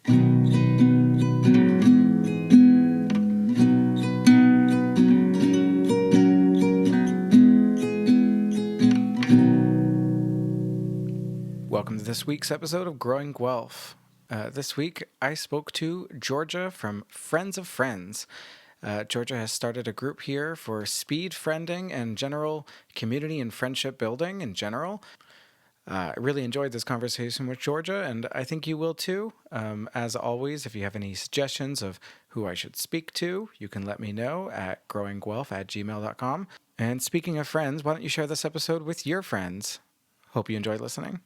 Welcome to this week's episode of Growing Guelph. This week, I spoke to Georgia from Friends of Friends. Georgia has started a group here for speed friending and general community and friendship building in general. I really enjoyed this conversation with Georgia, and I think you will too. As always, if you have any suggestions of who I should speak to, you can let me know at growingguelph@gmail.com. And speaking of friends, why don't you share this episode with your friends? Hope you enjoyed listening.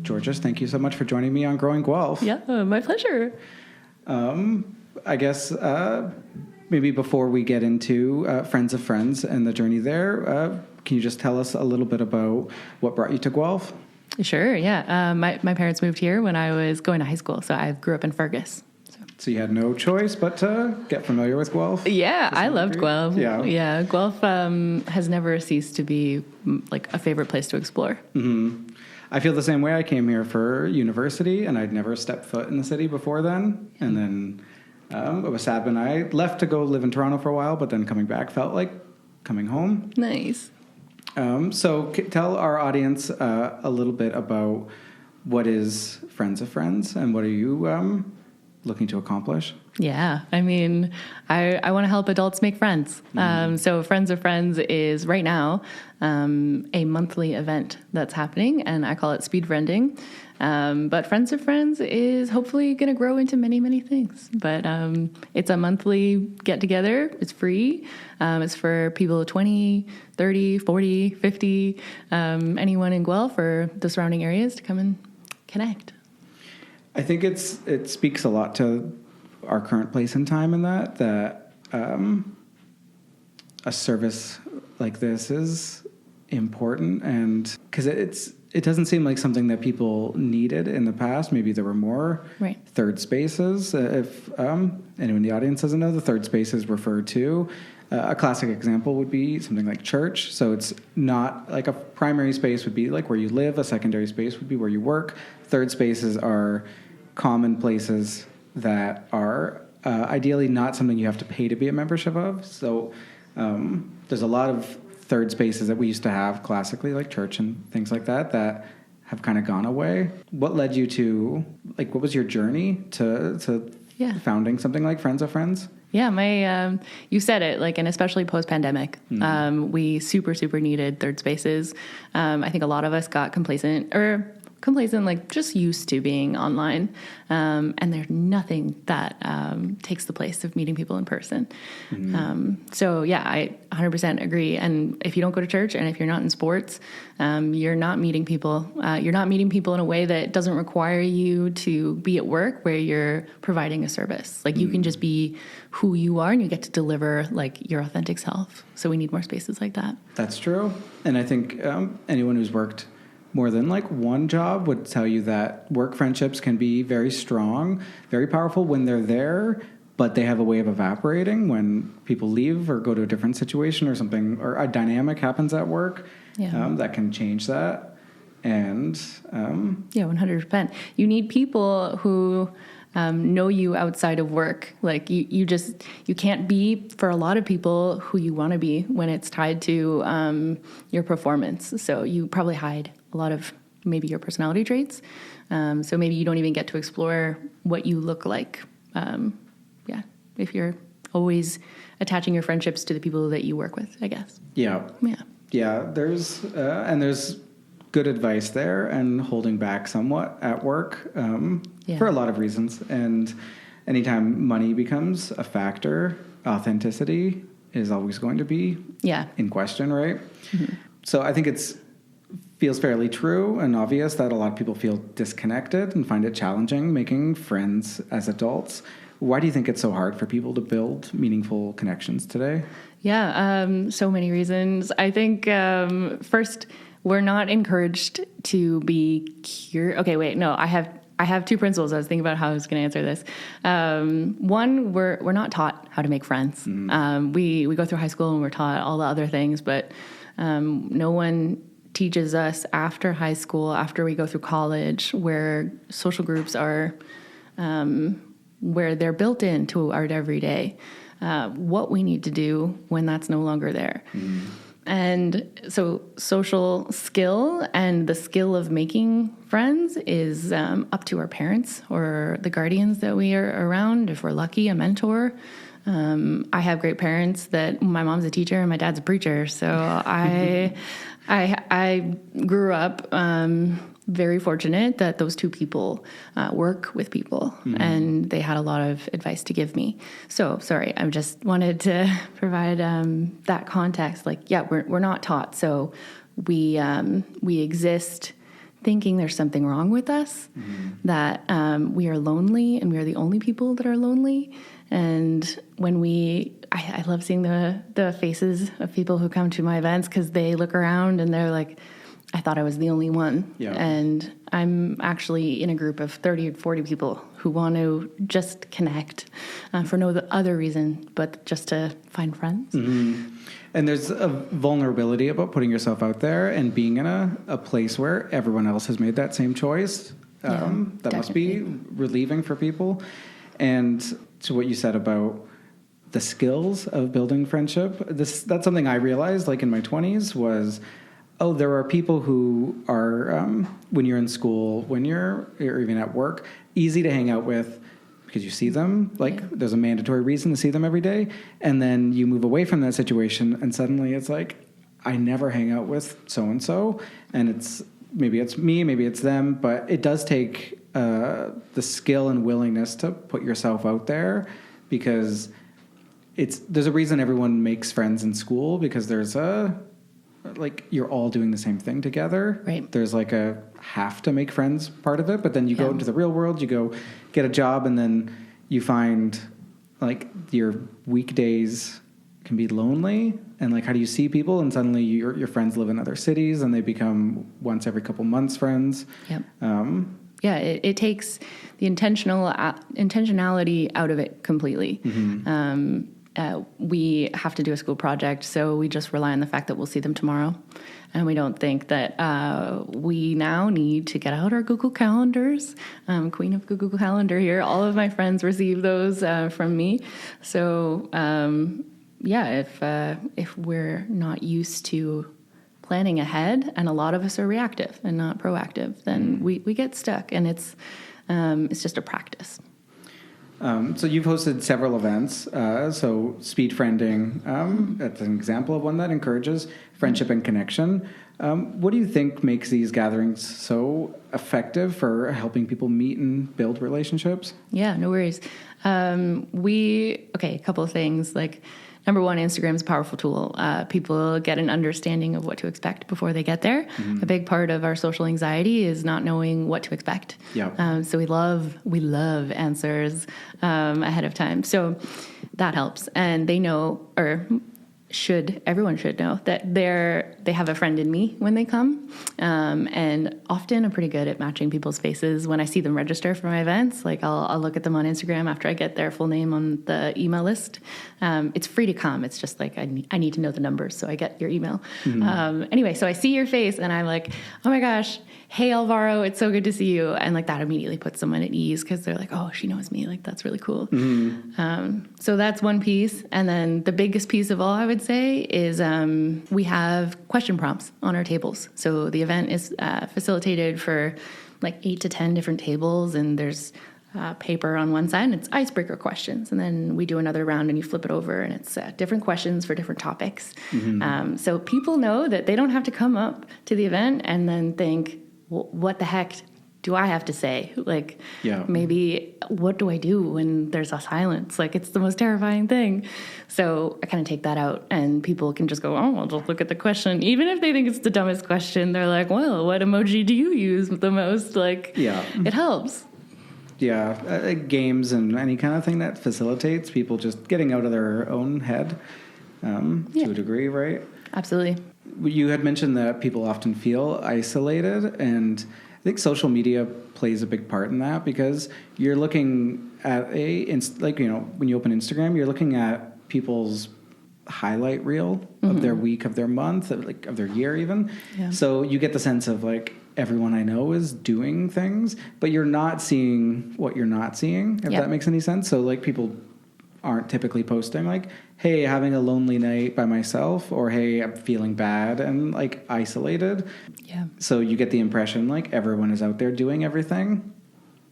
Georgia, thank you so much for joining me on Growing Guelph. Yeah, my pleasure. I guess maybe before we get into Friends of Friends and the journey there, can you just tell us a little bit about what brought you to Guelph? Sure, yeah. My parents moved here when I was going to high school, so I grew up in Fergus. So you had no choice but to get familiar with Guelph? Yeah, I loved Guelph. Yeah, Guelph has never ceased to be like a favorite place to explore. Mm-hmm. I feel the same way. I came here for university, and I'd never stepped foot in the city before then. And then it was sad when I left to go live in Toronto for a while, but then coming back felt like coming home. Nice. So tell our audience a little bit about what is Friends of Friends, and what are you looking to accomplish? Yeah, I mean, I want to help adults make friends. So Friends of Friends is right now a monthly event that's happening, and I call it speed friending. But Friends of Friends is hopefully going to grow into many, many things. But it's a monthly get-together. It's free. It's for people 20, 30, 40, 50, anyone in Guelph or the surrounding areas to come and connect. I think it speaks a lot to our current place in time in that a service like this is important, and because it doesn't seem like something that people needed in the past. Maybe there were more third spaces. If anyone in the audience doesn't know, the third spaces refer to a classic example would be something like church. So it's not like a primary space would be like where you live. A secondary space would be where you work. Third spaces are common places that are ideally not something you have to pay to be a membership of. So there's a lot of third spaces that we used to have classically, like church and things like that have kind of gone away. What led you to, what was your journey to founding something like Friends of Friends? Yeah, you said it, and especially post-pandemic, we super, super needed third spaces. I think a lot of us got complacent, just used to being online. And there's nothing that takes the place of meeting people in person. So yeah, I 100% agree. And if you don't go to church and if you're not in sports, you're not meeting people. You're not meeting people in a way that doesn't require you to be at work where you're providing a service. You can just be who you are and you get to deliver your authentic self. So we need more spaces like that. That's true. And I think anyone who's worked more than one job would tell you that work friendships can be very strong, very powerful when they're there, but they have a way of evaporating when people leave or go to a different situation or something, or a dynamic happens at work that can change that. And 100%. You need people who know you outside of work. You can't be, for a lot of people, who you want to be when it's tied to your performance. So you probably hide a lot of maybe your personality traits. So maybe you don't even get to explore what you look like. If you're always attaching your friendships to the people that you work with, I guess. Yeah. There's good advice there, and holding back somewhat at work for a lot of reasons. And anytime money becomes a factor, authenticity is always going to be in question, right? Mm-hmm. So I think feels fairly true and obvious that a lot of people feel disconnected and find it challenging making friends as adults. Why do you think it's so hard for people to build meaningful connections today? Yeah, so many reasons. I think first, we're not encouraged to be curious. Okay, wait, no, I have two principles. I was thinking about how I was going to answer this. One, we're not taught how to make friends. We go through high school and we're taught all the other things, but no one teaches us after high school, after we go through college, where social groups are, where they're built into our everyday, what we need to do when that's no longer there. And so social skill and the skill of making friends is up to our parents or the guardians that we are around. If we're lucky, a mentor. I have great parents that my mom's a teacher and my dad's a preacher. So I grew up very fortunate that those two people work with people, and they had a lot of advice to give me. So sorry, I just wanted to provide that context. Like, yeah, we're not taught, so we exist thinking there's something wrong with us, that we are lonely and we are the only people that are lonely. And when I love seeing the faces of people who come to my events, because they look around and they're like, I thought I was the only one. Yeah. And I'm actually in a group of 30 or 40 people who want to just connect for no other reason but just to find friends. And there's a vulnerability about putting yourself out there and being in a place where everyone else has made that same choice. That definitely must be relieving for people. And to what you said about the skills of building friendship, that's something I realized, like in my 20s, was, there are people who are, when you're in school, or even at work, easy to hang out with because you see them. Like, there's a mandatory reason to see them every day. And then you move away from that situation, and suddenly it's like, I never hang out with so-and-so. And maybe it's me, maybe it's them, but it does take the skill and willingness to put yourself out there, because there's a reason everyone makes friends in school, because there's you're all doing the same thing together. Right. There's like a have to make friends part of it, but then you go into the real world, you go get a job, and then you find like your weekdays can be lonely, and like, how do you see people? And suddenly your friends live in other cities and they become once every couple months friends. Yep. It takes the intentionality out of it completely. We have to do a school project, so we just rely on the fact that we'll see them tomorrow. And we don't think that we now need to get out our Google Calendars. Queen of Google Calendar here. All of my friends receive those from me. So, if we're not used to planning ahead, and a lot of us are reactive and not proactive, then we get stuck, and it's just a practice. So you've hosted several events. So speed friending, that's an example of one that encourages friendship and connection. What do you think makes these gatherings so effective for helping people meet and build relationships? Yeah, no worries. A couple of things. Like, number one, Instagram is a powerful tool. People get an understanding of what to expect before they get there. A big part of our social anxiety is not knowing what to expect. So we love answers ahead of time. So that helps. And they know, or everyone should know, that they have a friend in me when they come. And often I'm pretty good at matching people's faces when I see them register for my events. Like, I'll look at them on Instagram after I get their full name on the email list. It's free to come. It's just like, I need to know the numbers, so I get your email. Anyway, so I see your face and I'm like, oh my gosh, hey Alvaro, it's so good to see you. And like, that immediately puts someone at ease, because they're like, oh, she knows me. Like, that's really cool. So that's one piece. And then the biggest piece of all, I would say, is we have question prompts on our tables. So the event is facilitated for like 8 to 10 different tables, and there's paper on one side, and it's icebreaker questions. And then we do another round, and you flip it over, and it's different questions for different topics. So people know that they don't have to come up to the event and then think, well, what the heck do I have to say? Like, maybe what do I do when there's a silence? Like, it's the most terrifying thing. So I kind of take that out, and people can just go, oh, I'll just look at the question. Even if they think it's the dumbest question, they're like, well, what emoji do you use the most? Like, it helps. Games and any kind of thing that facilitates people just getting out of their own head to a degree, right? Absolutely. You had mentioned that people often feel isolated, and I think social media plays a big part in that, because you're looking at when you open Instagram, you're looking at people's highlight reel of their week, of their month, of their year even. Yeah. So you get the sense of like everyone I know is doing things, but you're not seeing what you're not seeing, if that makes any sense. So like people aren't typically posting like, hey, having a lonely night by myself, or hey, I'm feeling bad and like isolated. Yeah. So you get the impression like everyone is out there doing everything,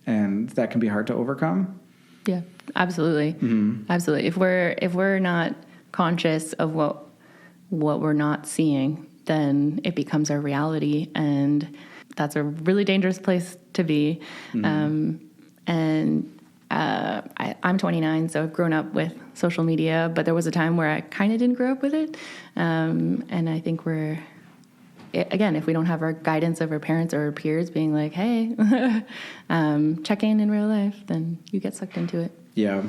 and that can be hard to overcome. Yeah, absolutely. Absolutely. If we're not conscious of what we're not seeing, then it becomes our reality, and that's a really dangerous place to be. I'm 29, so I've grown up with social media, but there was a time where I kind of didn't grow up with it. And I think again, if we don't have our guidance of our parents or our peers being like, hey, check in real life, then you get sucked into it. Yeah.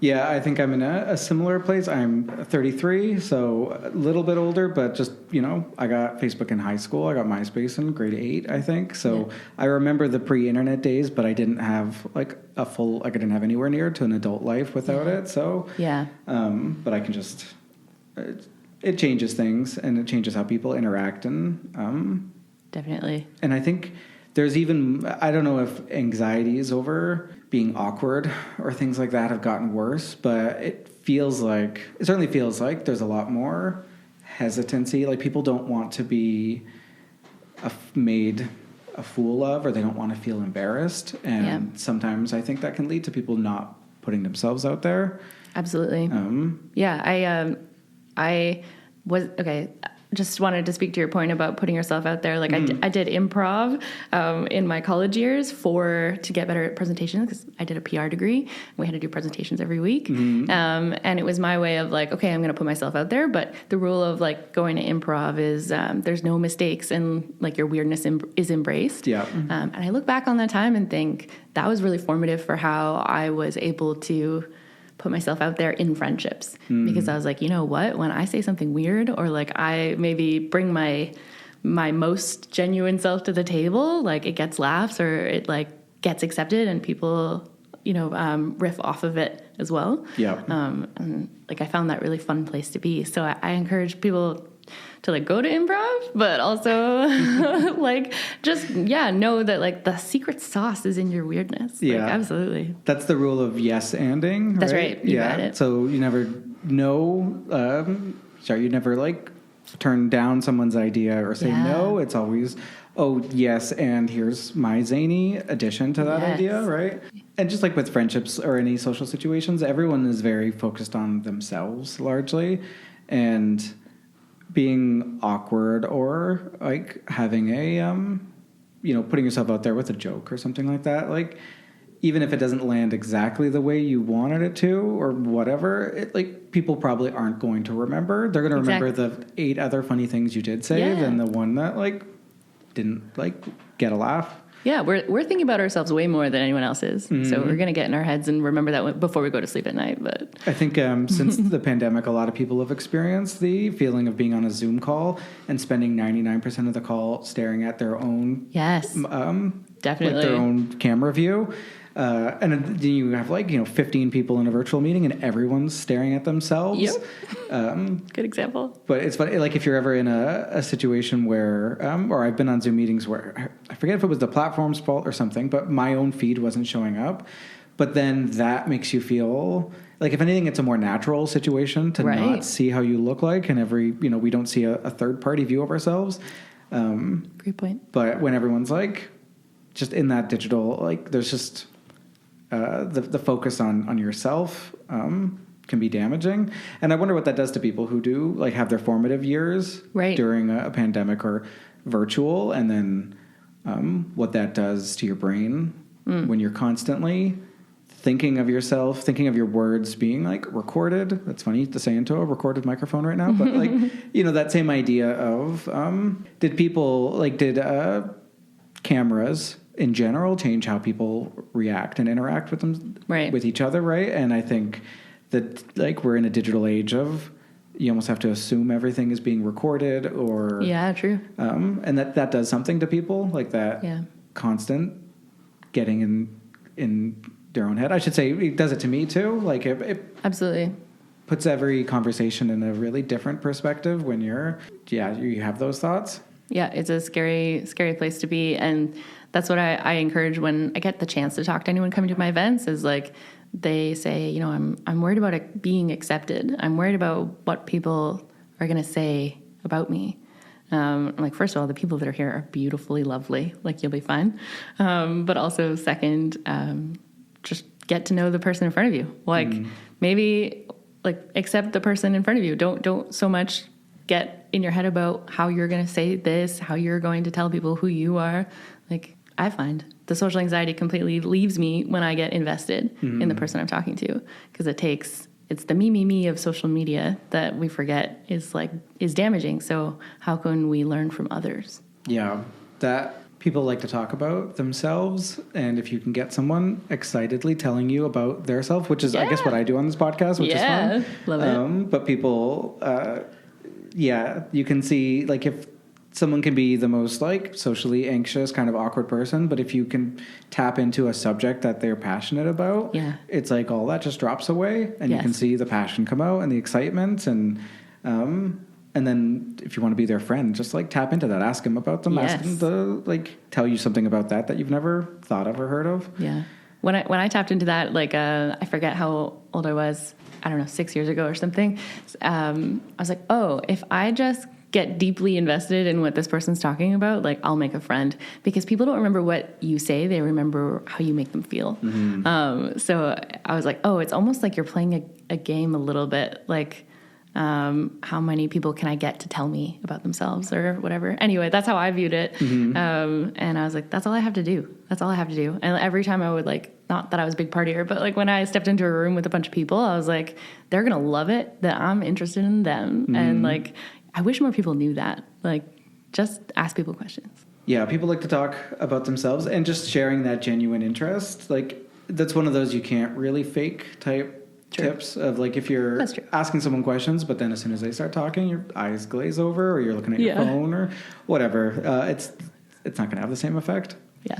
Yeah, I think I'm in a similar place. I'm 33, so a little bit older, but just, I got Facebook in high school. I got MySpace in grade 8, I think. So I remember the pre-internet days, but I didn't have like I didn't have anywhere near to an adult life without it. So, but I can just, it changes things, and it changes how people interact. And definitely. And I think there's even, I don't know if anxieties over being awkward or things like that have gotten worse, but it certainly feels like there's a lot more hesitancy. Like people don't want to be made a fool of, or they don't want to feel embarrassed. And sometimes I think that can lead to people not putting themselves out there. Absolutely. I was, just wanted to speak to your point about putting yourself out there. Like I did improv in my college years to get better at presentations, because I did a PR degree and we had to do presentations every week. And it was my way of like, okay, I'm going to put myself out there. But the rule of like going to improv is there's no mistakes, and like your weirdness is embraced. Yeah. And I look back on that time and think that was really formative for how I was able to put myself out there in friendships, because I was like, you know what, when I say something weird, or like I maybe bring my most genuine self to the table, like it gets laughs, or it like gets accepted, and people, riff off of it as well. Yeah. And like I found that really fun place to be. So I encourage people to like go to improv, but also like just know that like the secret sauce is in your weirdness. Yeah, like, absolutely. That's the rule of yes-anding. Right? That's right. You got it. So you never know. You never like turn down someone's idea or say no. It's always yes, and here's my zany addition to that idea, right? And just like with friendships or any social situations, everyone is very focused on themselves largely, and being awkward or like having a, putting yourself out there with a joke or something like that. Like, even if it doesn't land exactly the way you wanted it to or whatever, people probably aren't going to remember. They're going to remember the 8 other funny things you did say than the one that like didn't like get a laugh. Yeah, we're thinking about ourselves way more than anyone else is. Mm-hmm. So we're going to get in our heads and remember that before we go to sleep at night. But I think since the pandemic, a lot of people have experienced the feeling of being on a Zoom call and spending 99% of the call staring at their own definitely their own camera view. And then you have 15 people in a virtual meeting and everyone's staring at themselves. Yep. Good example. But it's funny, like if you're ever in a situation where, or I've been on Zoom meetings where I forget if it was the platform's fault or something, but my own feed wasn't showing up. But then that makes you feel like, if anything, it's a more natural situation to not see how you look like. And we don't see a third party view of ourselves. Great point. But when everyone's just in that digital, there's just, the focus on yourself can be damaging. And I wonder what that does to people who do have their formative years during a pandemic or virtual, and then what that does to your brain when you're constantly thinking of yourself, thinking of your words being recorded. That's funny to say into a recorded microphone right now, but that same idea of did cameras in general change how people react and interact with them, with each other, right? And I think that we're in a digital age of you almost have to assume everything is being recorded, or true. And that does something to people, constant getting in their own head. I should say it does it to me too. Absolutely. puts every conversation in a really different perspective when you have those thoughts. Yeah, it's a scary, scary place to be. And that's what I encourage when I get the chance to talk to anyone coming to my events is like, they say, you know, I'm worried about it being accepted. I'm worried about what people are going to say about me. I'm like, first of all, the people that are here are beautifully lovely. Like, you'll be fine. But also second, just get to know the person in front of you. Like maybe like accept the person in front of you. Don't so much get in your head about how you're going to say this, how you're going to tell people who you are. Like, I find the social anxiety completely leaves me when I get invested in the person I'm talking to, because it's the me of social media that we forget is damaging. So how can we learn from others? Yeah, that people like to talk about themselves, and if you can get someone excitedly telling you about their self, which is I guess what I do on this podcast, which is fun. Love it. But people, you can see like if someone can be the most like socially anxious, kind of awkward person, but if you can tap into a subject that they're passionate about, it's like all that just drops away, and you can see the passion come out and the excitement, and then if you want to be their friend, just like tap into that, ask them about them, ask them to like tell you something about that you've never thought of or heard of. Yeah. When I tapped into that, like I forget how old I was, I don't know, 6 years ago or something. I was like, oh, if I just get deeply invested in what this person's talking about, like I'll make a friend, because people don't remember what you say, they remember how you make them feel. So I was like, oh, it's almost like you're playing a game a little bit, like how many people can I get to tell me about themselves or whatever. Anyway, that's how I viewed it. And I was like, that's all I have to do. That's all I have to do. And every time I would like, not that I was a big partier, but like when I stepped into a room with a bunch of people, I was like, they're going to love it that I'm interested in them. And like, I wish more people knew that. Like, just ask people questions. Yeah, people like to talk about themselves, and just sharing that genuine interest. Like, that's one of those you can't really fake type tips of like if you're asking someone questions, but then as soon as they start talking, your eyes glaze over, or you're looking at your phone or whatever. It's not going to have the same effect. Yeah.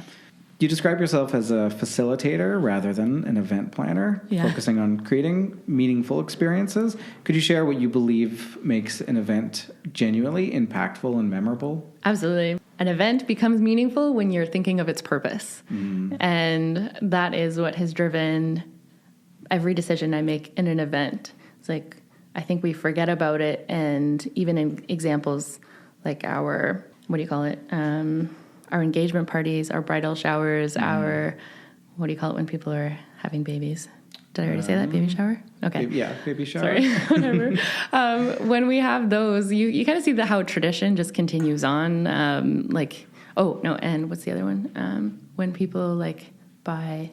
You describe yourself as a facilitator rather than an event planner, focusing on creating meaningful experiences. Could you share what you believe makes an event genuinely impactful and memorable? Absolutely. An event becomes meaningful when you're thinking of its purpose. And that is what has driven every decision I make in an event. It's like, I think we forget about it. And even in examples like our, what do you call it? Our engagement parties, our bridal showers, our, what do you call it when people are having babies? Did I already say that? Baby shower? Okay. Baby shower. Sorry, whatever. When we have those, you kind of see how tradition just continues on. And what's the other one? When people like buy...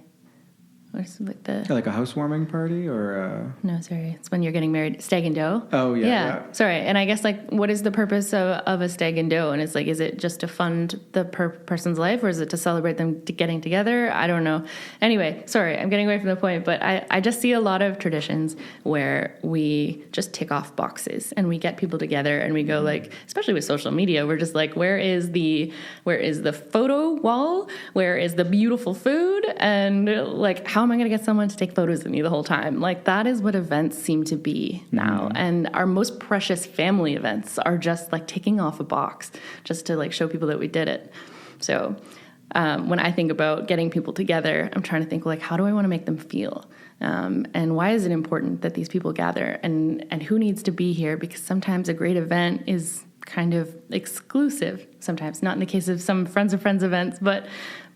What's like a housewarming party or No, sorry. It's when you're getting married. Stag and dough. Oh, yeah. Sorry. And I guess, like, what is the purpose of a stag and dough? And it's like, is it just to fund the person's life, or is it to celebrate them getting together? I don't know. Anyway, sorry, I'm getting away from the point, but I just see a lot of traditions where we just tick off boxes and we get people together and we go like, especially with social media, we're just like, where is the photo wall? Where is the beautiful food? And like, how am I going to get someone to take photos of me the whole time? Like, that is what events seem to be now. And our most precious family events are just like ticking off a box just to like show people that we did it. So when I think about getting people together, I'm trying to think like, how do I want to make them feel? And why is it important that these people gather? And who needs to be here? Because sometimes a great event is kind of exclusive. Sometimes, not in the case of some friends of friends events, but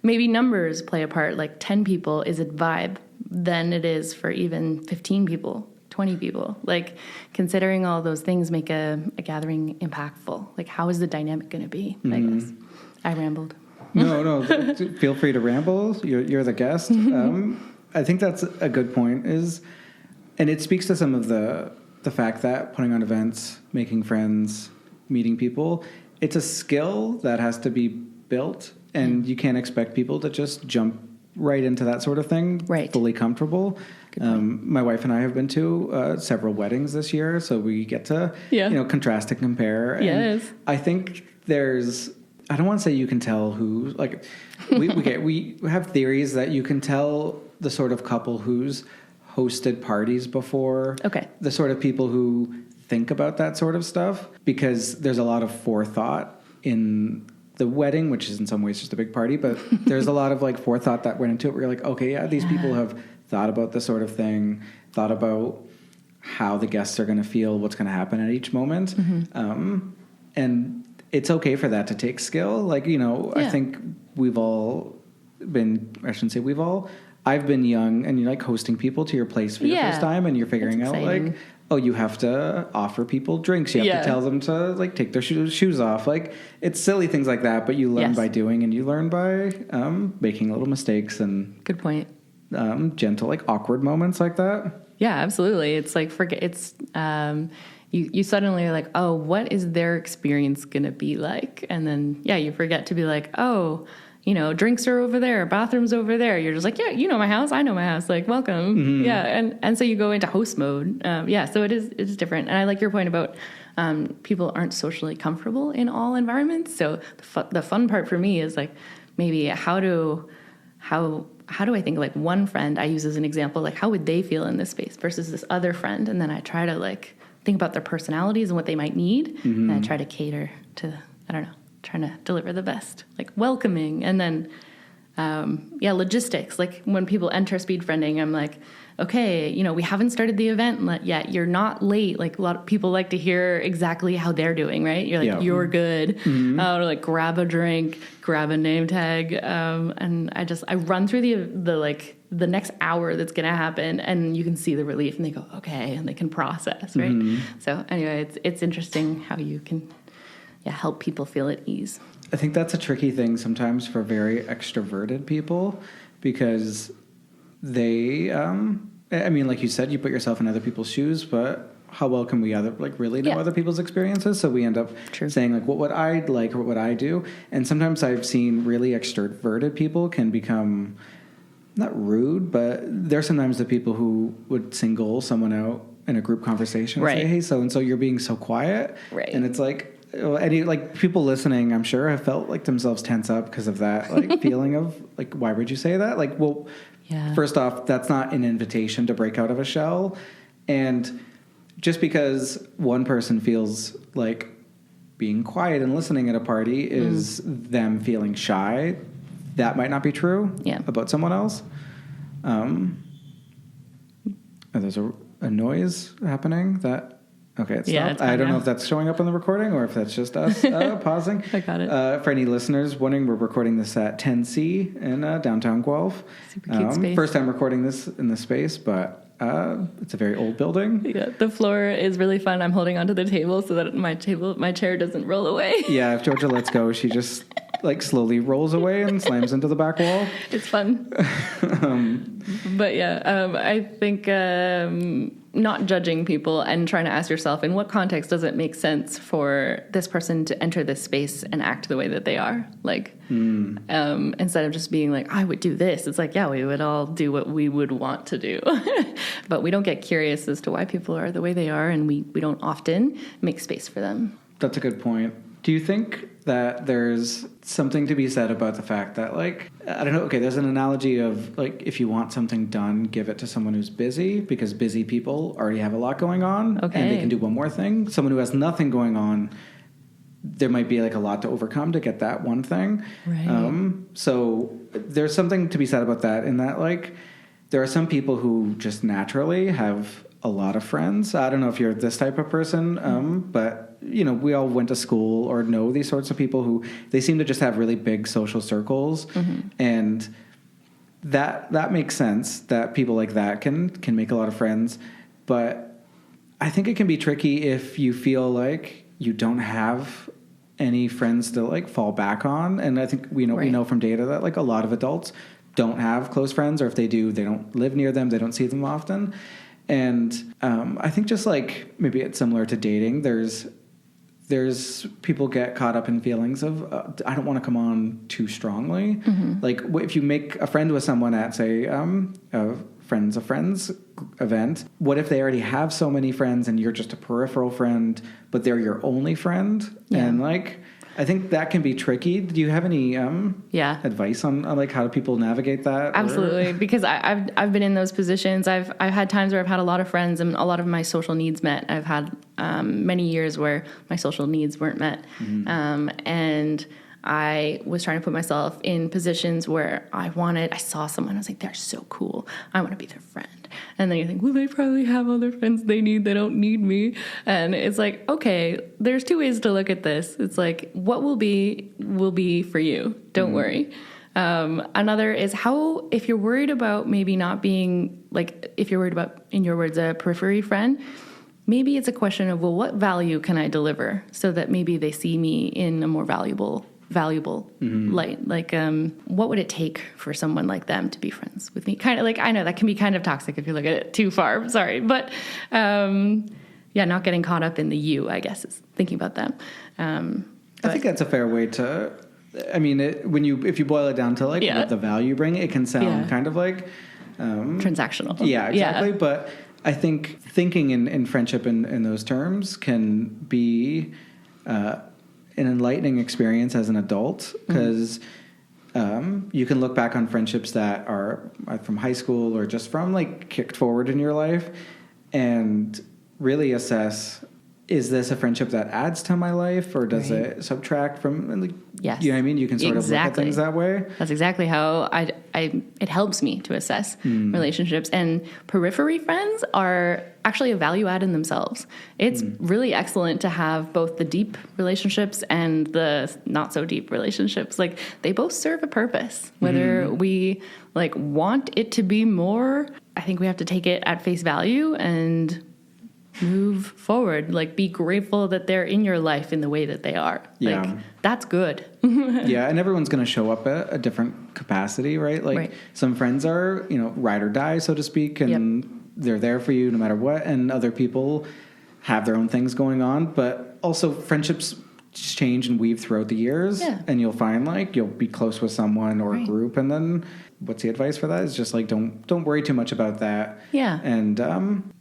maybe numbers play a part. Like 10 people is a vibe than it is for even 15 people, 20 people. Like, considering all those things make a gathering impactful. Like, how is the dynamic going to be? I guess I rambled. No, feel free to ramble. You're the guest. I think that's a good point. And it speaks to some of the fact that putting on events, making friends, meeting people, it's a skill that has to be built. And you can't expect people to just jump right into that sort of thing, fully comfortable. My wife and I have been to several weddings this year, so we get to contrast and compare. And I think I don't want to say you can tell who, like, we have theories that you can tell the sort of couple whose hosted parties before. Okay. The sort of people who think about that sort of stuff, because there's a lot of forethought in the wedding, which is in some ways just a big party, but there's a lot of like forethought that went into it where you're like, okay, yeah, these people have thought about this sort of thing, thought about how the guests are going to feel, what's going to happen at each moment. And it's okay for that to take skill. Like, you know, I think we've all been, I shouldn't say we've all, I've been young and you're like hosting people to your place for your first time and you're figuring out like, oh, you have to offer people drinks. You have to tell them to like take their shoes off. Like it's silly things like that, but you learn by doing and you learn by making little mistakes and good point. Gentle, like awkward moments like that. Yeah, absolutely. It's like, you suddenly are like, oh, what is their experience going to be like? And then, you forget to be like, oh, you know, drinks are over there, bathrooms over there. You're just like, yeah, you know my house, I know my house, like, welcome. Yeah, and so you go into host mode. So it is different. And I like your point about people aren't socially comfortable in all environments. So the fun part for me is like, maybe how do I think like one friend I use as an example, like how would they feel in this space versus this other friend? And then I try to like think about their personalities and what they might need. And I try to cater to, I don't know, trying to deliver the best, like welcoming. And then, logistics. Like when people enter speed friending, I'm like, okay, you know, we haven't started the event yet. You're not late. Like a lot of people like to hear exactly how they're doing, right? You're like, you're good. Or like grab a drink, grab a name tag. And I run through the next hour that's going to happen and you can see the relief and they go, okay. And they can process. Right. So anyway, it's interesting how you can help people feel at ease. I think that's a tricky thing sometimes for very extroverted people because they, I mean, like you said, you put yourself in other people's shoes, but how well can we really know other people's experiences? So we end up saying like, what would I like or what would I do? And sometimes I've seen really extroverted people can become not rude, but they're sometimes the people who would single someone out in a group conversation and say, hey, so-and-so, you're being so quiet. Right. And it's like, any like people listening, I'm sure have felt like themselves tense up because of that like feeling of like, why would you say that? Like, well, first off, that's not an invitation to break out of a shell. And just because one person feels like being quiet and listening at a party is them feeling shy, that might not be true about someone else. There's a noise happening that. Okay, it stopped. I don't know if that's showing up on the recording or if that's just us pausing. I got it. For any listeners wondering, we're recording this at 10C in downtown Guelph. Super cute space. First time recording this in this space, but it's a very old building. Yeah, the floor is really fun. I'm holding onto the table so that my chair doesn't roll away. Yeah, if Georgia lets go, she just like slowly rolls away and slams into the back wall. It's fun. But I think not judging people and trying to ask yourself, in what context does it make sense for this person to enter this space and act the way that they are? Like, instead of just being like, I would do this, it's like, we would all do what we would want to do. But we don't get curious as to why people are the way they are, and we don't often make space for them. That's a good point. Do you think that there's something to be said about the fact that, like, I don't know, okay, there's an analogy of, like, if you want something done, give it to someone who's busy, because busy people already have a lot going on, and they can do one more thing. Someone who has nothing going on, there might be, like, a lot to overcome to get that one thing. Right. So there's something to be said about that, in that, like, there are some people who just naturally have a lot of friends. I don't know if you're this type of person, but you know, we all went to school or know these sorts of people who they seem to just have really big social circles, and that makes sense that people like that can make a lot of friends. But I think it can be tricky if you feel like you don't have any friends to like fall back on. And I think we know from data that like a lot of adults don't have close friends, or if they do, they don't live near them, they don't see them often. And I think just like maybe it's similar to dating, there's people get caught up in feelings of I don't want to come on too strongly. Like if you make a friend with someone at, say, a friends of friends event, what if they already have so many friends and you're just a peripheral friend, but they're your only friend? And like I think that can be tricky. Do you have any advice on like how do people navigate that? Absolutely, because I've been in those positions. I've had times where I've had a lot of friends and a lot of my social needs met. I've had many years where my social needs weren't met, and I was trying to put myself in positions where I saw someone, I was like, they're so cool, I want to be their friend. And then you think, well, they probably have other friends they don't need me. And it's like, okay, there's two ways to look at this. It's like, what will be for you. Don't worry. Another is if you're worried about maybe not being, like, if you're worried about, in your words, a periphery friend, maybe it's a question of, well, what value can I deliver so that maybe they see me in a more valuable light. Like, what would it take for someone like them to be friends with me? Kind of like, I know that can be kind of toxic if you look at it too far. I'm sorry. But, not getting caught up in the you, I guess, is thinking about them. I think that's a fair way to, I mean, if you boil it down to like what the value you bring, it can sound kind of like, transactional. Yeah, exactly. Yeah. But I think thinking in friendship in those terms can be, an enlightening experience as an adult, because you can look back on friendships that are from high school or just from like kicked forward in your life and really assess, is this a friendship that adds to my life or does it subtract from, like, yes. You know what I mean? You can sort of look at things that way. That's exactly how it helps me to assess relationships. And periphery friends are actually a value add in themselves. It's really excellent to have both the deep relationships and the not so deep relationships. Like, they both serve a purpose. Whether we like want it to be more, I think we have to take it at face value and move forward. Like, be grateful that they're in your life in the way that they are. Like, that's good. Yeah, and everyone's going to show up at a different capacity, right? Like, some friends are, ride or die, so to speak, and they're there for you no matter what, and other people have their own things going on, but also friendships change and weave throughout the years, and you'll find, like, you'll be close with someone or a group, and then what's the advice for that? Is just like, don't worry too much about that. Yeah. And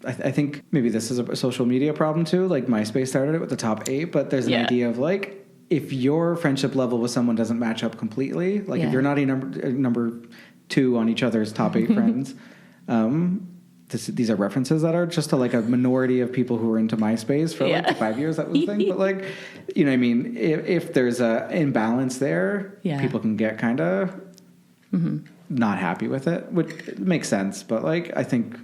I think maybe this is a social media problem too. Like, MySpace started it with the top 8, but there's an idea of like, if your friendship level with someone doesn't match up completely, like if you're not a number 2 on each other's top 8 friends, these are references that are just to like a minority of people who were into MySpace for like 5 years. That was the thing. But like, you know what I mean? If there's a imbalance there, people can get kind of not happy with it, which makes sense. But like, I think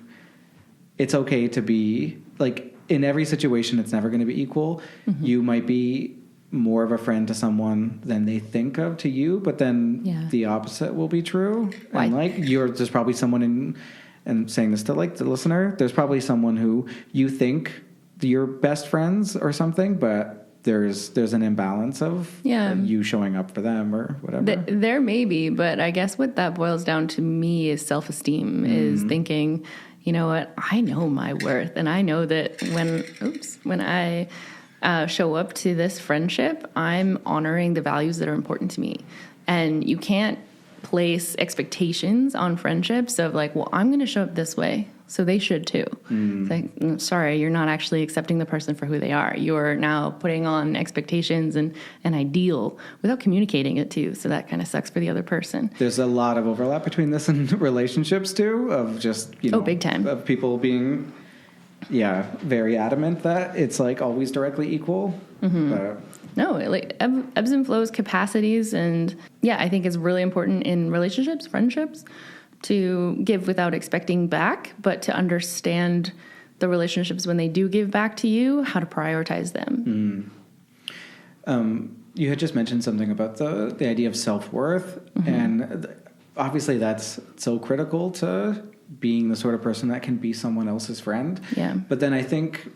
it's okay to be like, in every situation, it's never going to be equal. You might be more of a friend to someone than they think of to you, but then the opposite will be true. And like, there's probably someone and saying this to like the listener, there's probably someone who you think you're best friends or something, but there's an imbalance of you showing up for them or whatever. There may be, but I guess what that boils down to me is self-esteem, is thinking, you know what, I know my worth, and I know that when I show up to this friendship, I'm honoring the values that are important to me. And you can't place expectations on friendships of like, well, I'm going to show up this way, so they should too. It's like, sorry, you're not actually accepting the person for who they are. You're now putting on expectations and an ideal without communicating it to you. So that kind of sucks for the other person. There's a lot of overlap between this and relationships too, of just, big time, of people being, very adamant that it's like always directly equal. But no, like ebbs and flows, capacities, and I think it's really important in relationships, friendships, to give without expecting back, but to understand the relationships when they do give back to you, how to prioritize them. You had just mentioned something about the idea of self-worth, and obviously that's so critical to being the sort of person that can be someone else's friend. Yeah. But then I think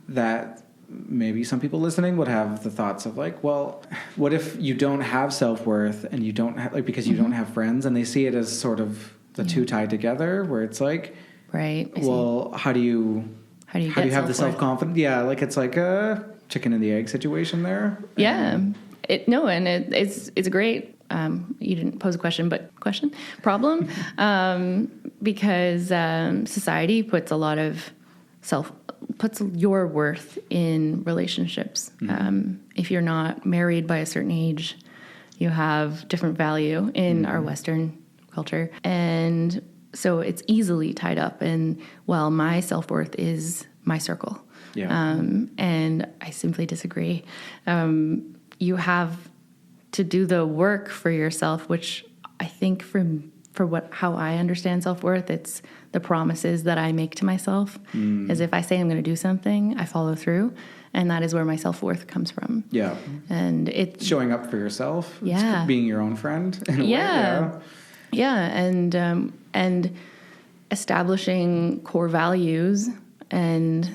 that maybe some people listening would have the thoughts of like, well, what if you don't have self-worth and you don't have, like, because you don't have friends, and they see it as sort of the two tied together, where it's like, well, how do you have the self-confidence? Yeah. Like, it's like a chicken and the egg situation there. Yeah. It's a great, you didn't pose a question, but problem, because society puts a lot of puts your worth in relationships. If you're not married by a certain age, you have different value in our Western culture. And so it's easily tied up in, well, my self-worth is my circle. Yeah. And I simply disagree. You have to do the work for yourself, which I think how I understand self-worth, it's the promises that I make to myself. As if I say I'm going to do something, I follow through. And that is where my self-worth comes from. Yeah. And it's showing up for yourself. Yeah. It's being your own friend in a way. Yeah. And establishing core values and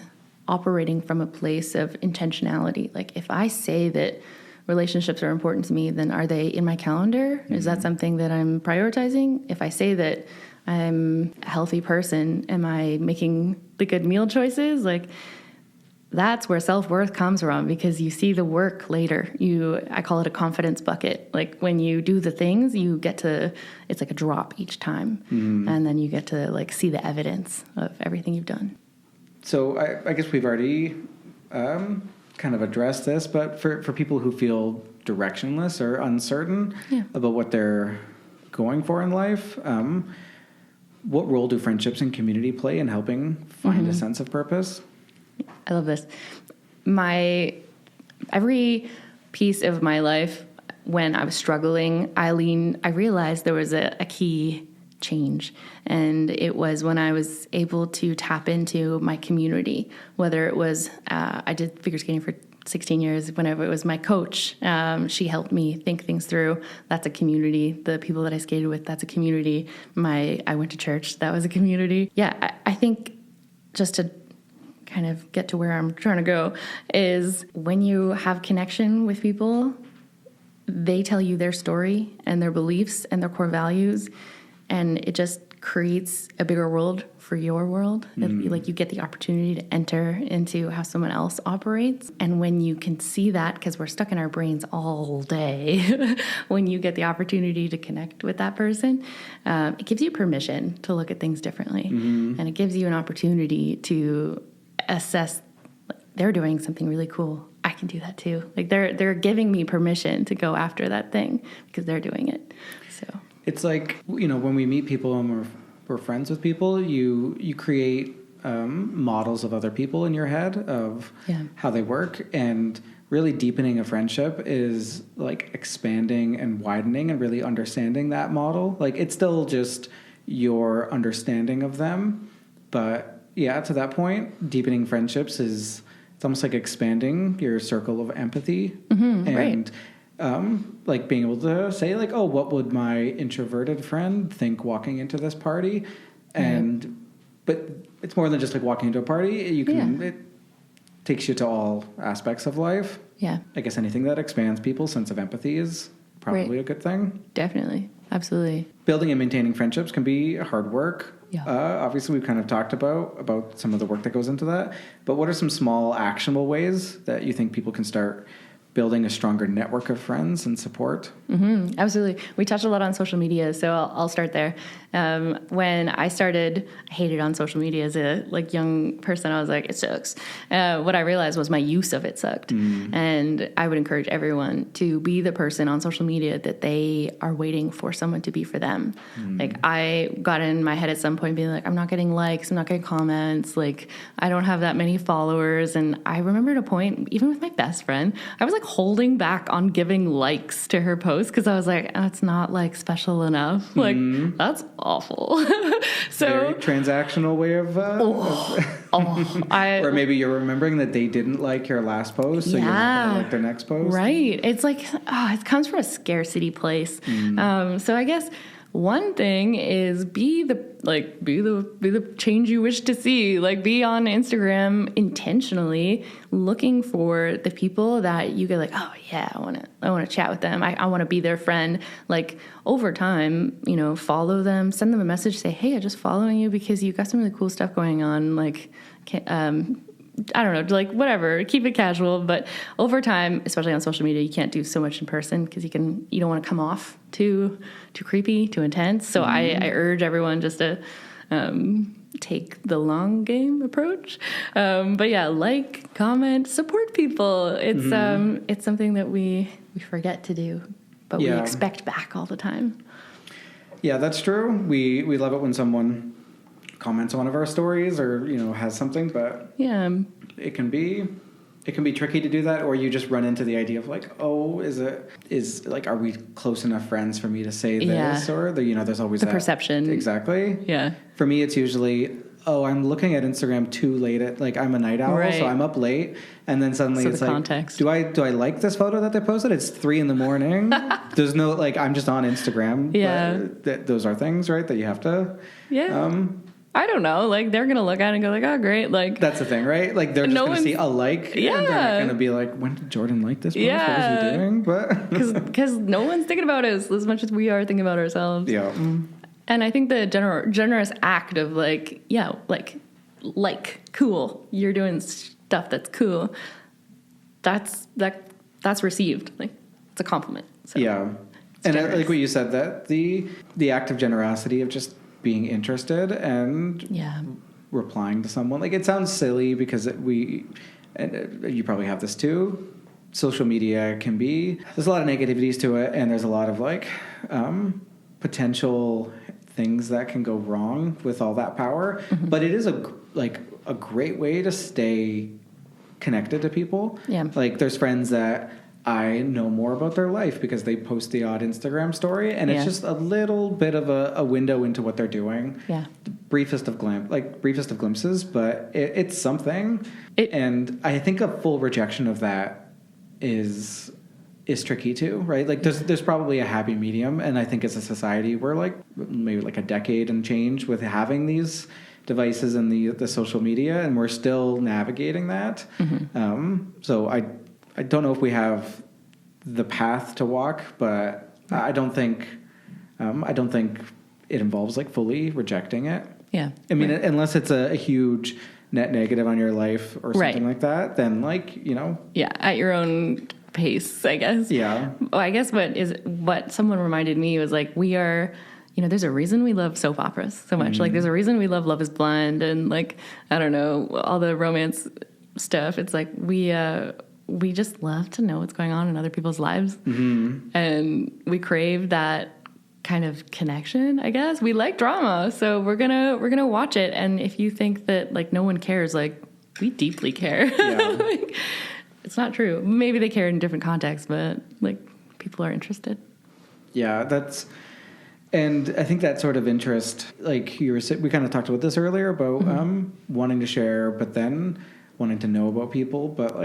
operating from a place of intentionality. Like if I say that relationships are important to me, then are they in my calendar? Is that something that I'm prioritizing? If I say that I'm a healthy person, am I making the good meal choices? Like that's where self-worth comes from, because you see the work later. I call it a confidence bucket. Like when you do the things, it's like a drop each time. And then you get to like see the evidence of everything you've done. So I guess we've already kind of addressed this, but for people who feel directionless or uncertain about what they're going for in life, what role do friendships and community play in helping find a sense of purpose? I love this. Every piece of my life, when I was struggling, I realized there was a key change. And it was when I was able to tap into my community, whether it was, I did figure skating for 16 years, whenever it was my coach, she helped me think things through. That's a community. The people that I skated with, that's a community. I went to church, that was a community. Yeah, I think just to kind of get to where I'm trying to go is when you have connection with people, they tell you their story and their beliefs and their core values, and it just creates a bigger world for your world. Like you get the opportunity to enter into how someone else operates. And when you can see that, because we're stuck in our brains all day, when you get the opportunity to connect with that person, it gives you permission to look at things differently. And it gives you an opportunity to assess, like, they're doing something really cool. I can do that too. Like they're giving me permission to go after that thing because they're doing it. So it's like, when we meet people and we're friends with people, you create models of other people in your head of how they work, and really deepening a friendship is like expanding and widening and really understanding that model. Like it's still just your understanding of them, but to that point, deepening friendships it's almost like expanding your circle of empathy, and like being able to say like, oh, what would my introverted friend think walking into this party? But it's more than just like walking into a party. It takes you to all aspects of life. Yeah. I guess anything that expands people's sense of empathy is probably a good thing. Definitely. Absolutely. Building and maintaining friendships can be hard work. Yeah. Obviously, we've kind of talked about some of the work that goes into that. But what are some small actionable ways that you think people can start building a stronger network of friends and support? Absolutely. We touched a lot on social media, so I'll start there. When I started, I hated on social media as a young person. I was like, it sucks. What I realized was my use of it sucked. And I would encourage everyone to be the person on social media that they are waiting for someone to be for them. Like I got in my head at some point being like, I'm not getting likes, I'm not getting comments, like I don't have that many followers. And I remember at a point, even with my best friend, I was like holding back on giving likes to her post because I was like, oh, it's not like special enough. Like that's awful. So very transactional way of or maybe you're remembering that they didn't like your last post, so you're not gonna like their next post. Right. It's like it comes from a scarcity place. So I guess one thing is be the change you wish to see. Like be on Instagram intentionally looking for the people that you get like, oh yeah, I want to chat with them. I want to be their friend. Like over time, follow them, send them a message, say, hey, I'm just following you because you got some really cool stuff going on. Like, I don't know, like whatever, keep it casual. But over time, especially on social media, you can't do so much in person because you don't want to come off too creepy, too intense. So I urge everyone just to take the long game approach. But yeah, like, comment, support people. It's something that we forget to do, but we expect back all the time. Yeah, that's true. We love it when someone comments on one of our stories or, has something, but it can be tricky to do that, or you just run into the idea of like, oh, are we close enough friends for me to say this? Or there's always the that perception. Exactly. Yeah. For me, it's usually, I'm looking at Instagram too late I'm a night owl, so I'm up late, and then suddenly it's like, context. do I like this photo that they posted? It's 3 a.m. There's no, I'm just on Instagram. Yeah. Those are things, right, that you have to. Yeah. I don't know. They're going to look at it and go like, oh, great. That's the thing, right? They're just going to see a like. Yeah. And they're not going to be like, when did Jordan like this post? Yeah. What is he doing? But because no one's thinking about us as much as we are thinking about ourselves. Yeah. And I think the generous act of cool, you're doing stuff that's cool. That's received. It's a compliment. So yeah. And I like what you said, that the act of generosity of just being interested and replying to someone. It sounds silly because you probably have this too. Social media there's a lot of negativities to it, and there's a lot of potential things that can go wrong with all that power. Mm-hmm. But it is a great way to stay connected to people. Yeah. There's friends that I know more about their life because they post the odd Instagram story, and it's just a little bit of a window into what they're doing. Yeah. The briefest of glimpses, but it's something. And I think a full rejection of that is tricky too, right? There's probably a happy medium, and I think as a society we're maybe a decade and change with having these devices and the social media, and we're still navigating that. Mm-hmm. So I don't know if we have the path to walk, but I don't think it involves fully rejecting it. Yeah. I mean, unless it's a huge net negative on your life or something like that, then Yeah, at your own pace, I guess. Yeah. Well, I guess what someone reminded me was we are, there's a reason we love soap operas so much. Mm-hmm. There's a reason we love Love is Blind and I don't know, all the romance stuff. It's we just love to know what's going on in other people's lives. Mm-hmm. And we crave that kind of connection, I guess. We like drama, so we're gonna watch it. And if you think that no one cares, we deeply care. Yeah. It's not true. Maybe they care in different contexts, but people are interested. Yeah, and I think that sort of interest, we kind of talked about this earlier about wanting to share, but then wanting to know about people. But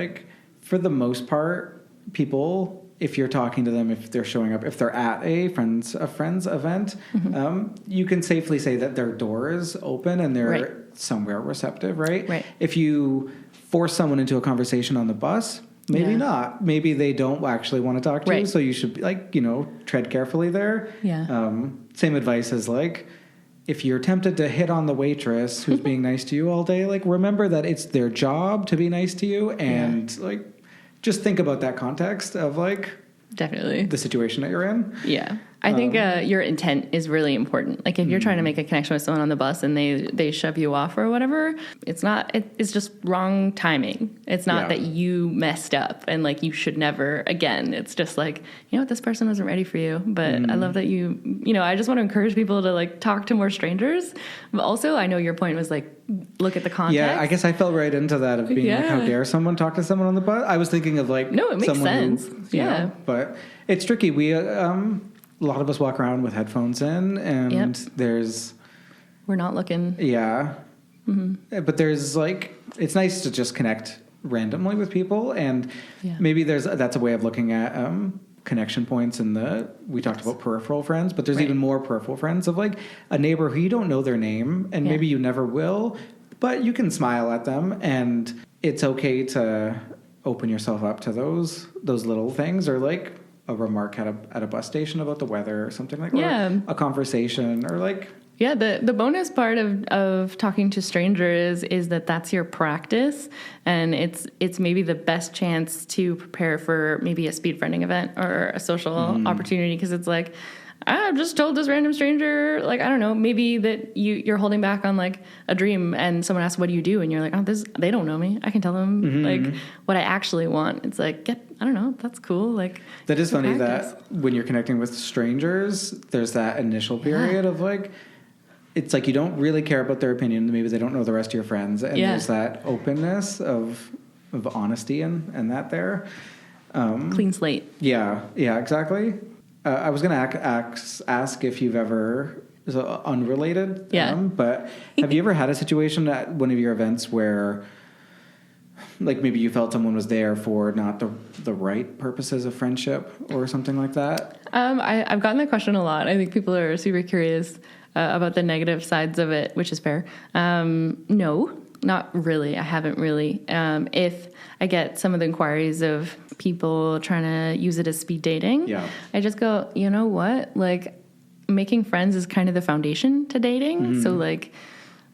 for the most part, people, if you're talking to them, if they're showing up, if they're at a friend's event, mm-hmm. You can safely say that their door is open and they're somewhere receptive, right? Right. If you force someone into a conversation on the bus, maybe not. Maybe they don't actually want to talk to you, so you should tread carefully there. Yeah. Same advice as if you're tempted to hit on the waitress who's being nice to you all day, remember that it's their job to be nice to you, and just think about that context of definitely the situation that you're in. Yeah. I think your intent is really important. If you're trying to make a connection with someone on the bus and they shove you off or whatever, it's just wrong timing. It's not that you messed up and you should never again. It's just this person wasn't ready for you. But I love that I just want to encourage people to talk to more strangers. But also, I know your point was look at the context. Yeah, I guess I fell right into that of being how dare someone talk to someone on the bus? I was thinking of no, it makes sense. But it's tricky. We a lot of us walk around with headphones in, and we're not looking. Yeah. Mm-hmm. But there's it's nice to just connect randomly with people, and maybe that's a way of looking at connection points we talked about peripheral friends, but there's even more peripheral friends of a neighbor who you don't know their name, and maybe you never will, but you can smile at them, and it's okay to open yourself up to those little things, or a remark at a bus station about the weather or something that. A conversation or the bonus part of talking to strangers is that that's your practice, and it's maybe the best chance to prepare for maybe a speed friending event or a social opportunity, because it's I just told this random stranger, like, I don't know, maybe that you're holding back on like a dream and someone asks, what do you do? And you're like, they don't know me. I can tell them like what I actually want. It's like, I don't know. That's cool. Like, that is funny that when you're connecting with strangers, there's that initial period of like, it's like you don't really care about their opinion. Maybe they don't know the rest of your friends. And there's that openness of honesty and that there. Clean slate. Yeah, exactly. I was going to ask if you've ever, unrelated, but have you ever had a situation at one of your events where, like, maybe you felt someone was there for not the right purposes of friendship or something like that? I've gotten that question a lot. I think people are super curious about the negative sides of it, which is fair. No, not really. I haven't really. If I get some of the inquiries of people trying to use it as speed dating, I just go, you know what? Like, making friends is kind of the foundation to dating. So, like,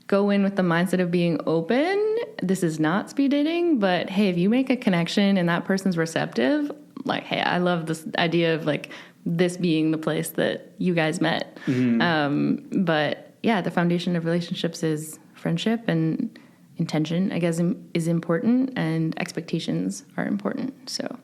go in with the mindset of being open. This is not speed dating, but hey, if you make a connection and that person's receptive, like, hey, I love this idea of like this being the place that you guys met. But yeah, the foundation of relationships is friendship, and intention, I guess, is important, and expectations are important. So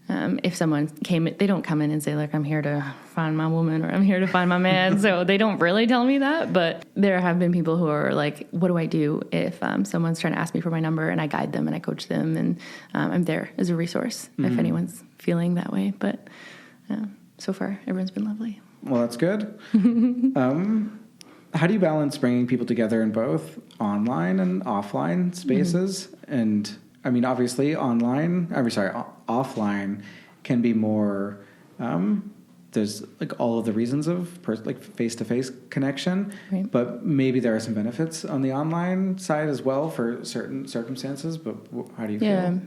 if someone they don't come in and say like, I'm here to find my woman or I'm here to find my man. So they don't really tell me that, but there have been people who are like, what do I do if someone's trying to ask me for my number? And I guide them and I coach them, and I'm there as a resource if anyone's feeling that way. But so far, everyone's been lovely. Well, that's good. How do you balance bringing people together in both online and offline spaces? And I mean, obviously, offline can be more. There's like all of the reasons of like face-to-face connection, but maybe there are some benefits on the online side as well for certain circumstances. But how do you feel?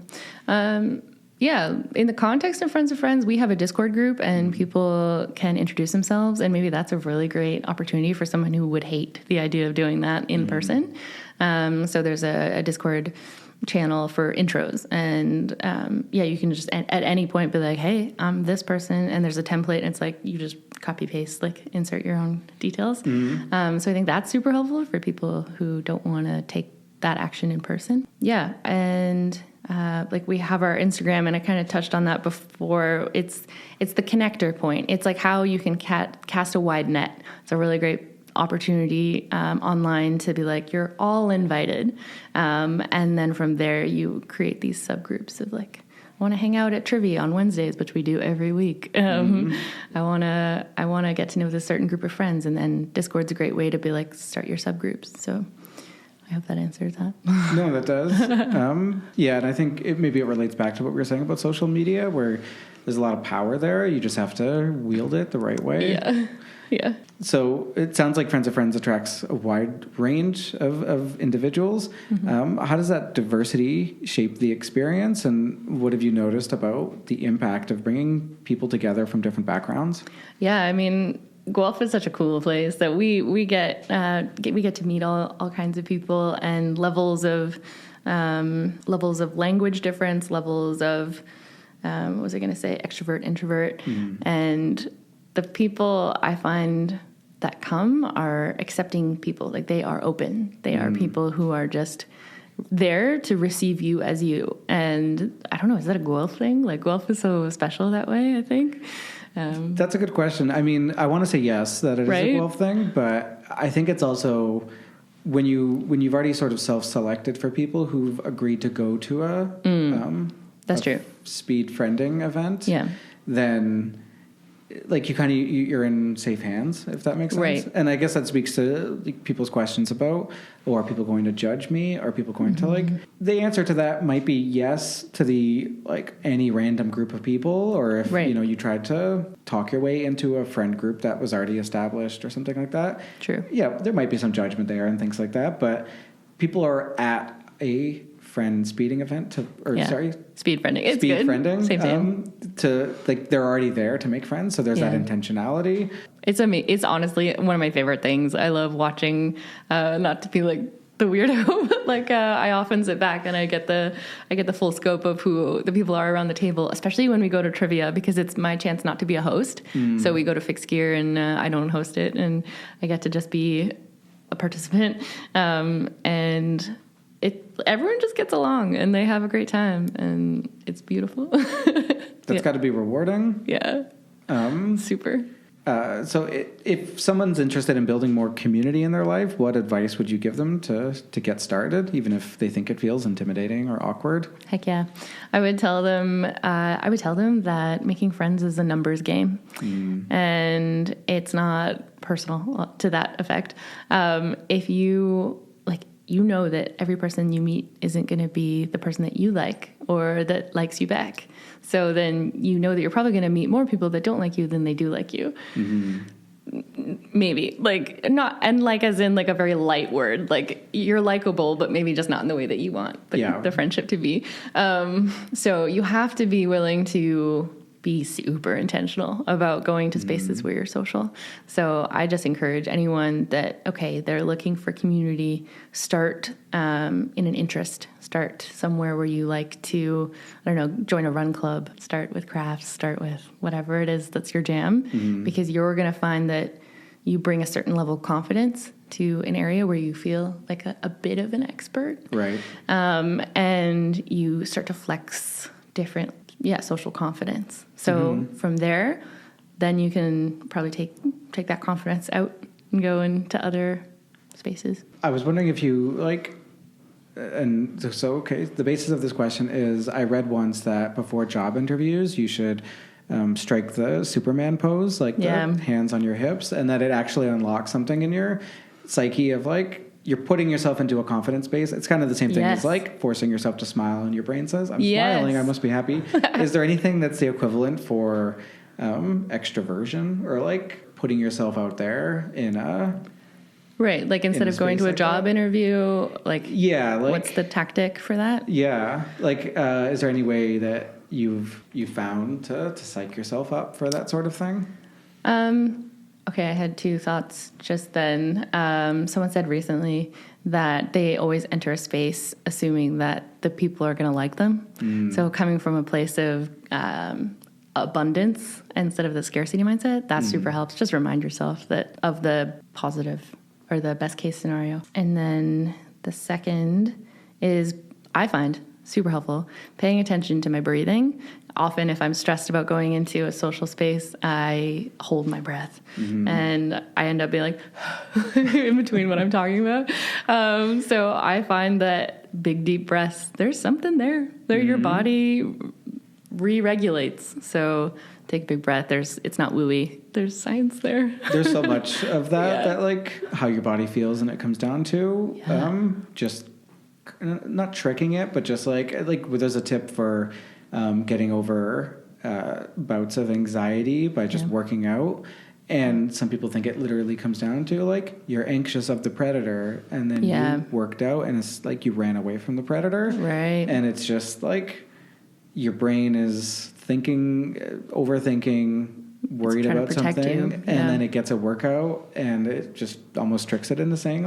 Yeah, in the context of Friends of Friends, we have a Discord group and people can introduce themselves, and maybe that's a really great opportunity for someone who would hate the idea of doing that in person. So there's a Discord channel for intros, and you can just at any point be like, hey, I'm this person, and there's a template, and it's like you just copy paste, like insert your own details. So I think that's super helpful for people who don't want to take that action in person. Yeah, and like we have our Instagram, and I kind of touched on that before. It's the connector point. It's like how you can cast a wide net. It's a really great opportunity online to be like, you're all invited. And then from there, you create these subgroups of like, I want to hang out at trivia on Wednesdays, which we do every week. I want to get to know this certain group of friends. And then Discord's a great way to be like, start your subgroups. So I hope that answers that. No, that does. And I think maybe it relates back to what we were saying about social media, where there's a lot of power there. You just have to wield it the right way. Yeah. So it sounds like Friends of Friends attracts a wide range of individuals. How does that diversity shape the experience, and what have you noticed about the impact of bringing people together from different backgrounds? Yeah, I mean, Guelph is such a cool place that we get to meet all kinds of people, and levels of language difference, levels of what was I going to say, extrovert, introvert, and the people I find that come are accepting people. Like, they are open. They are people who are just there to receive you as you. And I don't know, is that a Guelph thing? Like, Guelph is so special that way, I think. That's a good question. I mean, I want to say yes, that it is a Guelph thing, but I think it's also when you've already sort of self-selected for people who've agreed to go to that's true, speed friending event, then like you're in safe hands, if that makes sense. Right. And I guess that speaks to people's questions about, are people going to judge me? Are people going to like, the answer to that might be yes to the, like, any random group of people, or if, you tried to talk your way into a friend group that was already established or something like that. True. Yeah, there might be some judgment there and things like that, but people are at a friend speeding event speed friending. It's speed good. Friending. Same. To like, they're already there to make friends, so there's that intentionality. It's honestly one of my favorite things. I love watching, not to be like the weirdo. Like I often sit back and I get the full scope of who the people are around the table, especially when we go to trivia, because it's my chance not to be a host. So we go to Fixed Gear and I don't host it, and I get to just be a participant. And everyone just gets along and they have a great time, and it's beautiful. That's got to be rewarding. Yeah. Super. So if someone's interested in building more community in their life, what advice would you give them to get started, even if they think it feels intimidating or awkward? Heck yeah. I would tell them that making friends is a numbers game, and it's not personal to that effect. If you know that every person you meet isn't going to be the person that you like or that likes you back. So then you know that you're probably going to meet more people that don't like you than they do like you. Maybe not, and as in a very light word, you're likable, but maybe just not in the way that you want the friendship to be. So you have to be willing to be super intentional about going to spaces where you're social. So I just encourage anyone that, they're looking for community, start in an interest. Start somewhere where you like to, join a run club, start with crafts, start with whatever it is that's your jam, because you're going to find that you bring a certain level of confidence to an area where you feel like a bit of an expert. Right. And you start to flex different social confidence. So from there, then you can probably take that confidence out and go into other spaces. I was wondering if you the basis of this question is I read once that before job interviews, you should strike the Superman pose, the hands on your hips, and that it actually unlocks something in your psyche of you're putting yourself into a confidence space. It's kind of the same thing as forcing yourself to smile, and your brain says, I'm smiling, I must be happy. Is there anything that's the equivalent for extroversion or putting yourself out there in a... Right, instead of going to a job interview, what's the tactic for that? Yeah, is there any way that you've found to psych yourself up for that sort of thing? Okay, I had two thoughts just then. Someone said recently that they always enter a space assuming that the people are going to like them. So coming from a place of abundance instead of the scarcity mindset, that super helps. Just remind yourself of the positive or the best case scenario. And then the second is, I find super helpful, paying attention to my breathing. Often if I'm stressed about going into a social space, I hold my breath and I end up being in between what I'm talking about. So I find that big, deep breaths, there's something there. Your body re-regulates. So take a big breath. It's not wooey. There's science there. There's so much of that, that how your body feels, and it comes down to just not tricking it, but just there's a tip for getting over bouts of anxiety by just working out. And some people think it literally comes down to you're anxious of the predator, and then you worked out and it's you ran away from the predator. Right. And it's just your brain is thinking, overthinking, worried about something, and then it gets a workout and it just almost tricks it into saying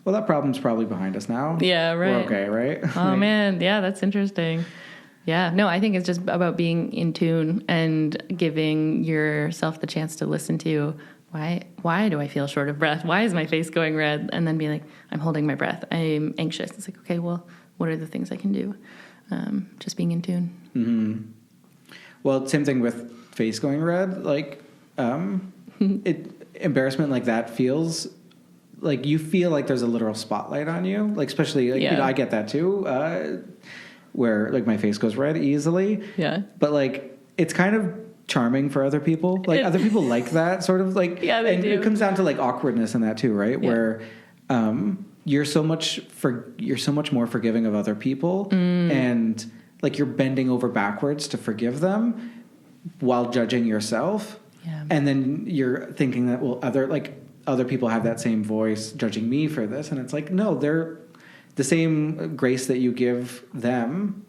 well, that problem's probably behind us now. Yeah, right. We're okay, right? Oh, man. Yeah, that's interesting. Yeah. No, I think it's just about being in tune and giving yourself the chance to listen to why do I feel short of breath? Why is my face going red? And then be I'm holding my breath. I'm anxious. It's okay, well, what are the things I can do? Just being in tune. Mm-hmm. Well, same thing with face going red. Embarrassment like that feels... you feel there's a literal spotlight on you, especially, I get that too, where, my face goes red easily. Yeah. But, it's kind of charming for other people. Other people like that sort of, yeah, they do. It comes down to, awkwardness in that too, right? Yeah. Where you're so much more forgiving of other people, and, you're bending over backwards to forgive them while judging yourself. Yeah. And then you're thinking that, well, other people have that same voice judging me for this. And it's no, they're the same grace that you give them,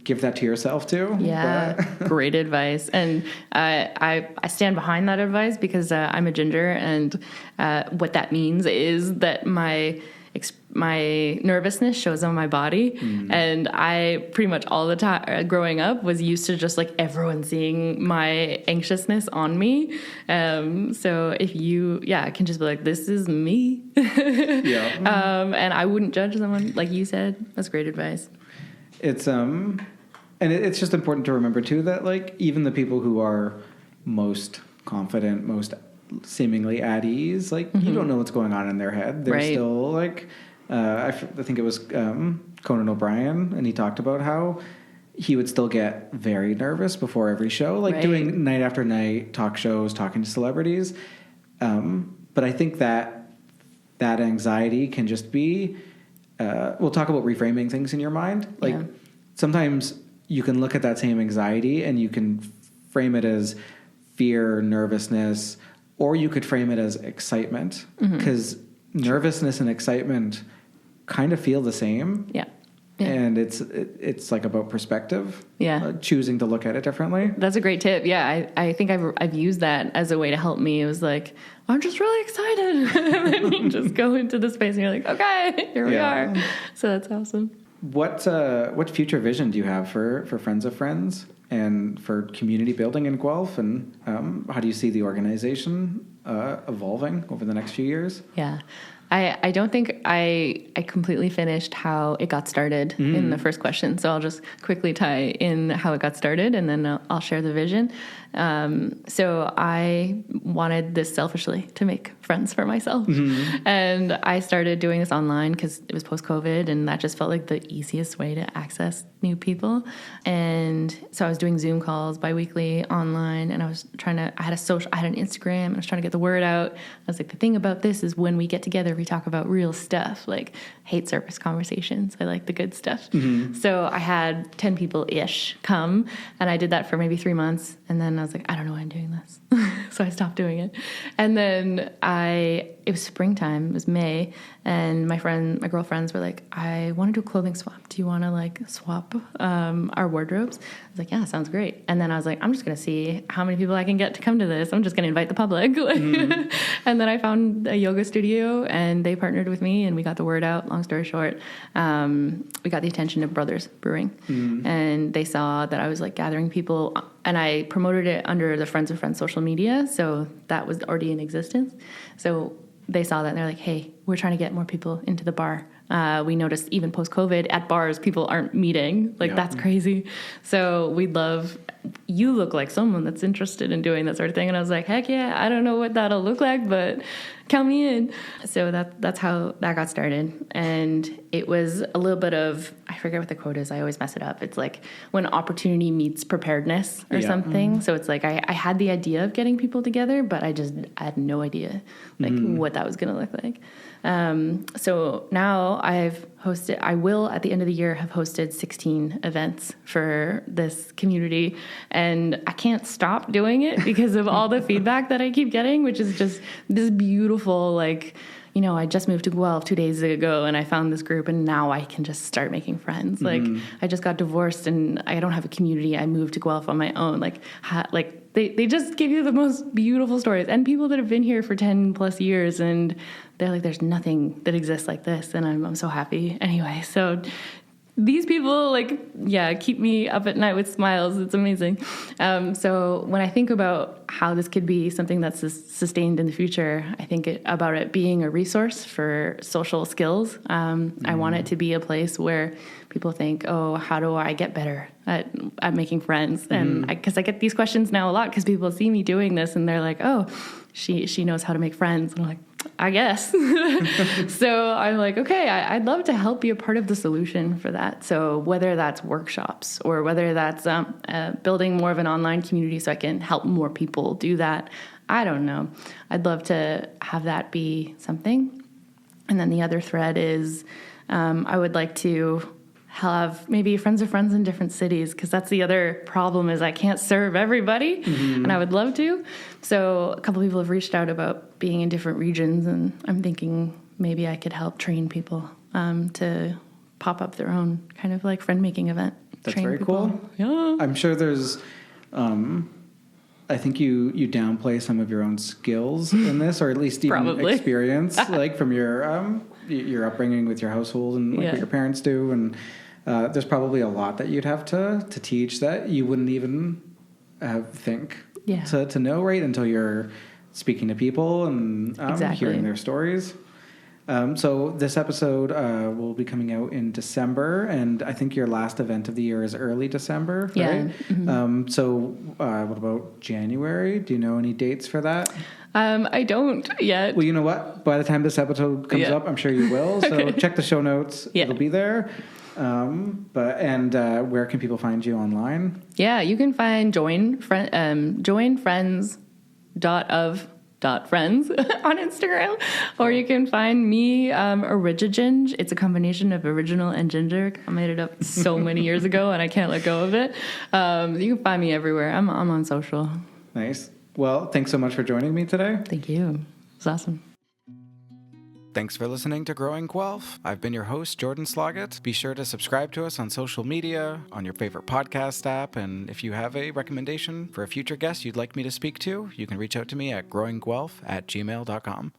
give that to yourself too. Yeah. Great advice. And I stand behind that advice because I'm a ginger. And what that means is that my nervousness shows on my body. And I pretty much all the time growing up was used to just like everyone seeing my anxiousness on me. So if you, can just be like, this is me. And I wouldn't judge someone, like you said. That's great advice. It's, and it's just important to remember too that like even the people who are most confident, most seemingly at ease, like you don't know what's going on in their head. They're still like, I think it was Conan O'Brien, and he talked about how he would still get very nervous before every show, like doing night after night talk shows, talking to celebrities. But I think that anxiety can just be, we'll talk about reframing things in your mind. Like sometimes you can look at that same anxiety and you can frame it as fear, nervousness, or you could frame it as excitement, because nervousness and excitement kind of feel the same. Yeah. And it's like about perspective. Choosing to look at it differently. That's a great tip. Yeah, I think I've used that as a way to help me. It was like, I'm just really excited. And then you just go into the space and you're like, okay, here we are. So that's awesome. What future vision do you have for Friends of Friends and for community building in Guelph? And how do you see the organization evolving over the next few years? Yeah. I don't think I completely finished how it got started in the first question. So I'll just quickly tie in how it got started, and then I'll share the vision. So I wanted this selfishly to make friends for myself. And I started doing this online because it was post-COVID, and that just felt like the easiest way to access new people. And so I was doing Zoom calls biweekly online, and I had an Instagram, and I was trying to get the word out. I was like, the thing about this is when we get together, we talk about real stuff, like hate surface conversations. I like the good stuff. So I had 10 people-ish come, and I did that for maybe 3 months. And then I was like, I don't know why I'm doing this. So I stopped doing it. And then it was springtime, it was May, and my girlfriends were like, I want to do a clothing swap. Do you want to like swap our wardrobes? I was like, yeah, sounds great. And then I was like, I'm just going to see how many people I can get to come to this. I'm just going to invite the public. And then I found a yoga studio, and they partnered with me, and we got the word out. Long story short, we got the attention of Brothers Brewing, and they saw that I was like gathering people, and I promoted it under the Friends of Friends social media. So that was already in existence. So they saw that and they're like, hey, we're trying to get more people into the bar. We noticed even post-COVID at bars, people aren't meeting. Like, that's crazy. So you look like someone that's interested in doing that sort of thing. And I was like, heck yeah, I don't know what that'll look like, but count me in. So that's how that got started. And it was a little bit of, I forget what the quote is. I always mess it up. It's like when opportunity meets preparedness or something. So it's like I had the idea of getting people together, but I had no idea what that was going to look like. So now I will at the end of the year have hosted 16 events for this community, and I can't stop doing it because of all the feedback that I keep getting, which is just this beautiful, like, you know, I just moved to Guelph 2 days ago, and I found this group, and now I can just start making friends. Like, I just got divorced, and I don't have a community. I moved to Guelph on my own. They just give you the most beautiful stories, and people that have been here for 10 plus years, and they're like, there's nothing that exists like this, and I'm so happy. Anyway, so these people, keep me up at night with smiles. It's amazing. So when I think about how this could be something that's sustained in the future, I think about it being a resource for social skills. I want it to be a place where people think, oh, how do I get better at making friends? And because I get these questions now a lot because people see me doing this and they're like, oh, she knows how to make friends. And I'm like, I guess. So I'm like, okay, I'd love to help be a part of the solution for that. So whether that's workshops or whether that's building more of an online community so I can help more people do that, I don't know. I'd love to have that be something. And then the other thread is I would like to have maybe friends of friends in different cities, because that's the other problem is I can't serve everybody, and I would love to. So a couple people have reached out about being in different regions, and I'm thinking maybe I could help train people to pop up their own kind of like friend-making event. That's very cool. Yeah. I'm sure there's I think you downplay some of your own skills in this, or at least even experience, like from your upbringing with your household and like what your parents do. And there's probably a lot that you'd have to teach that you wouldn't even think to know, right, until you're speaking to people and hearing their stories. So this episode will be coming out in December, and I think your last event of the year is early December, right? Yeah. Mm-hmm. So what about January? Do you know any dates for that? I don't yet. Well, you know what? By the time this episode comes up, I'm sure you will. So check the show notes. Yeah. It'll be there. Where can people find you online? Yeah, you can find joinfriends.of.friends on Instagram, or you can find me, Origiginge. It's a combination of original and ginger. I made it up so many years ago and I can't let go of it. You can find me everywhere. I'm on social. Nice. Well, thanks so much for joining me today. Thank you. It's awesome. Thanks for listening to Growing Guelph. I've been your host, Jordan Sloggett. Be sure to subscribe to us on social media, on your favorite podcast app, and if you have a recommendation for a future guest you'd like me to speak to, you can reach out to me at growingguelph@gmail.com.